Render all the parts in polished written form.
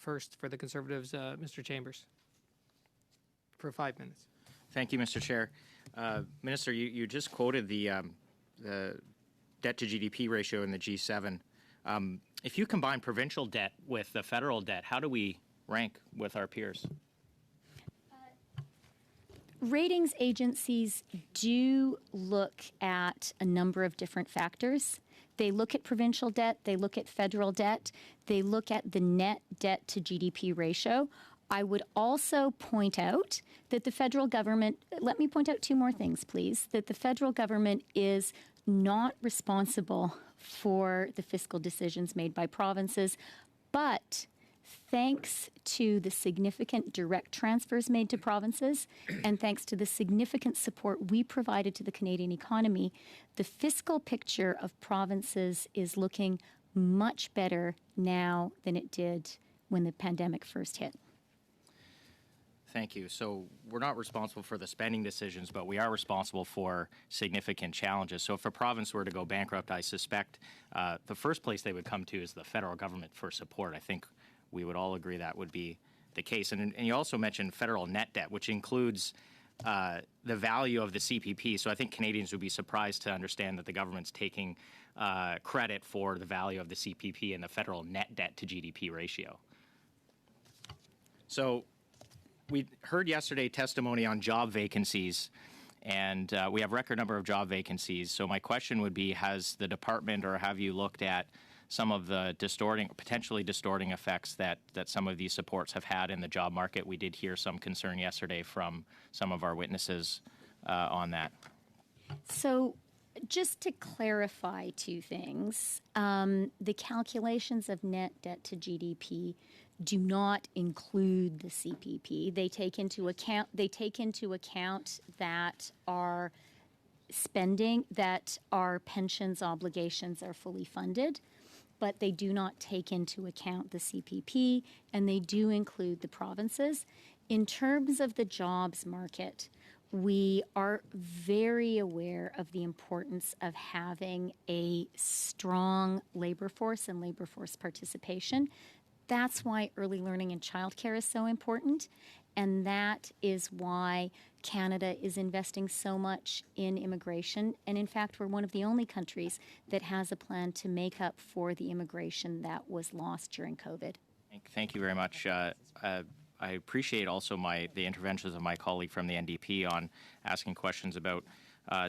First, for the Conservatives, Mr. Chambers, for 5 minutes. Thank you, Mr. Chair. Minister, you just quoted the debt to GDP ratio in the G7. If you combine provincial debt with the federal debt, how do we rank with our peers? Ratings agencies do look at a number of different factors. They look at provincial debt, they look at federal debt, they look at the net debt to GDP ratio. I would also point out that the federal government, let me point out two more things, please, that the federal government is not responsible for the fiscal decisions made by provinces, but thanks to the significant direct transfers made to provinces and thanks to the significant support we provided to the Canadian economy, the fiscal picture of provinces is looking much better now than it did when the pandemic first hit. Thank you. So we're not responsible for the spending decisions, but we are responsible for significant challenges. So if a province were to go bankrupt, I suspect the first place they would come to is the federal government for support. I think we would all agree that would be the case. And you also mentioned federal net debt, which includes the value of the CPP. So I think Canadians would be surprised to understand that the government's taking credit for the value of the CPP and the federal net debt to GDP ratio. So we heard yesterday testimony on job vacancies, and we have record number of job vacancies. So my question would be, has the department or have you looked at some of the potentially distorting effects that some of these supports have had in the job market? We did hear some concern yesterday from some of our witnesses on that. So just to clarify two things, the calculations of net debt to GDP do not include the CPP. They take into account that our spending, that our pensions obligations are fully funded, but they do not take into account the CPP, and they do include the provinces. In terms of the jobs market, we are very aware of the importance of having a strong labor force and labor force participation. That's why early learning and childcare is so important, and that is why Canada is investing so much in immigration. And in fact, we're one of the only countries that has a plan to make up for the immigration that was lost during COVID. Thank you very much. I appreciate also the interventions of my colleague from the NDP on asking questions about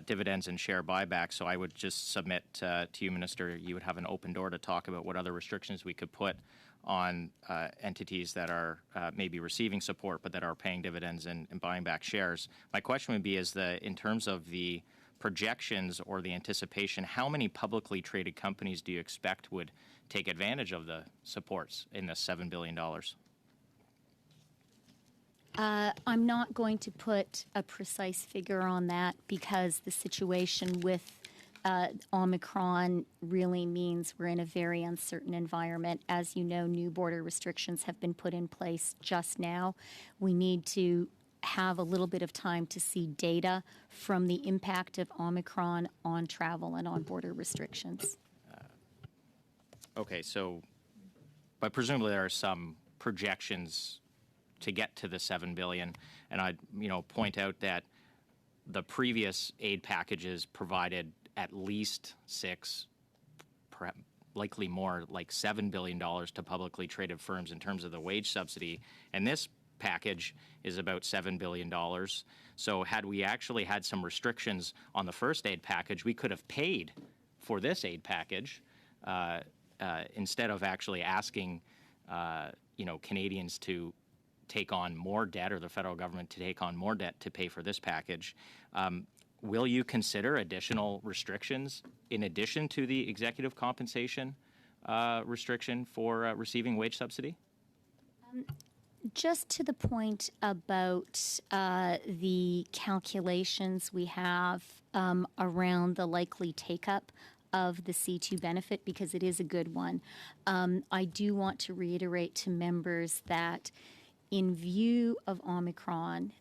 dividends and share buybacks. So I would just submit to you, Minister, you would have an open door to talk about what other restrictions we could put on entities that are maybe receiving support but that are paying dividends and buying back shares. My question would be, in terms of the projections or the anticipation, how many publicly traded companies do you expect would take advantage of the supports in the $7 billion? I'm not going to put a precise figure on that because the situation with Omicron really means we're in a very uncertain environment. As you know, new border restrictions have been put in place just now. We need to have a little bit of time to see data from the impact of Omicron on travel and on border restrictions. Okay, but presumably there are some projections to get to the $7 billion, and I'd point out that the previous aid packages provided at least perhaps likely more, like $7 billion to publicly traded firms in terms of the wage subsidy, and this package is about $7 billion. So had we actually had some restrictions on the first aid package, we could have paid for this aid package instead of actually asking Canadians to take on more debt, or the federal government to take on more debt to pay for this package. Will you consider additional restrictions in addition to the executive compensation restriction for receiving wage subsidy? Just to the point about the calculations we have around the likely take-up of the C2 benefit, because it is a good one, I do want to reiterate to members that in view of Omicron,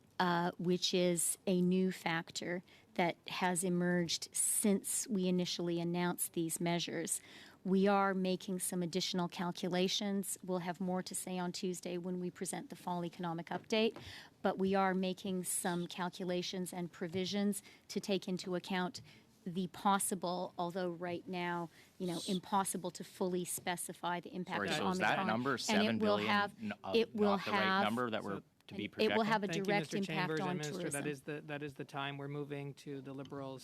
which is a new factor that has emerged since we initially announced these measures, We are making some additional calculations. We'll have more to say on Tuesday when we present the fall economic update, but we are making some calculations and provisions to take into account the possible, although right now, impossible to fully specify the impact Sorry, of so Omicron. is that number And 7 it will billion have, not it will the right have, number that we're to be it projecting? will have a Thank you, direct Mr. impact Chambers on and Minister. tourism. That is the time we're moving to the Liberals'